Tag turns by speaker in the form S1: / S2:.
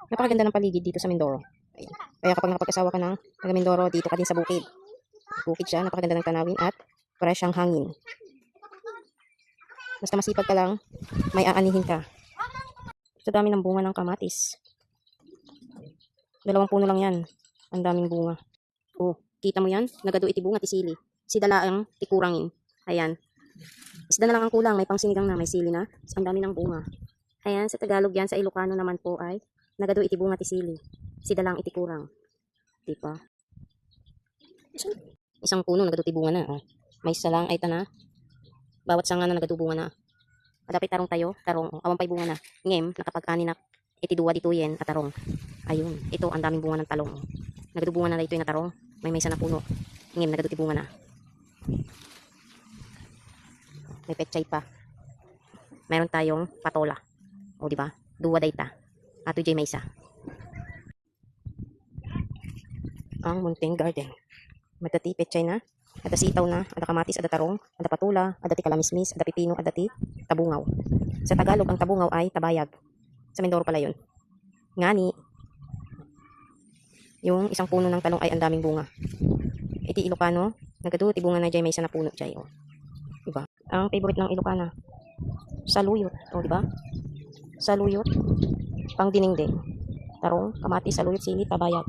S1: Napakaganda ng paligid dito sa Mindoro. Ayan. Kaya kapag nakapag-asawa ka ng taga Mindoro, dito ka din sa bukid. Bukid siya, napakaganda ng tanawin at fresh ang hangin. Basta masipag ka lang, may aanihin ka. Sa dami ng bunga ng kamatis. 2 puno lang yan. Ang daming bunga. Oh, kita mo yan? Nagado iti bunga, ti sili. Si dalaang tikurangin. Ayan. Isda na lang ang kulang, may pangsinigang na, may sili na. Ang dami ng bunga. Ayan, sa Tagalog yan, sa Ilocano naman po ay nagado iti bunga ti sili. Si dalang iti kurang. Diba? Isang puno, nagado iti bunga na. Oh. May isa lang, ay tana. Bawat sanga na nagado bunga na. Adapit tarong tayo, tarong. Oh, awan pa'y bunga na. Ngem, nakapag-ani na iti duwa dituyen at tarong. Ayun, ito ang daming bunga ng talong. Nagado bunga na dito yung tarong. May isa na puno. Ngem, nagado iti bunga na. May pechay pa. Meron tayong patola. O, di ba? Duwa dayta. Ato jay may isa. Ang munting garden. Madati pechay na. Ada sitaw na. Ada kamatis, ada tarong. Ada patola. Ada ti kalamismis. Ada pipino. Ada ti tabungaw. Sa Tagalog, ang tabungaw ay tabayag. Sa Mindoro pala yun. Ngani. Yung isang puno ng talong ay ang daming bunga. Iti Ilocano. Nagado ti bunga na jay may isa na puno jay. O. Diba? Ang favorite ng Ilocana. Saluyot. O, diba? Saluyot. Pang dinengdeng. Tarong, kamatis, saluyot, sili, tabayag.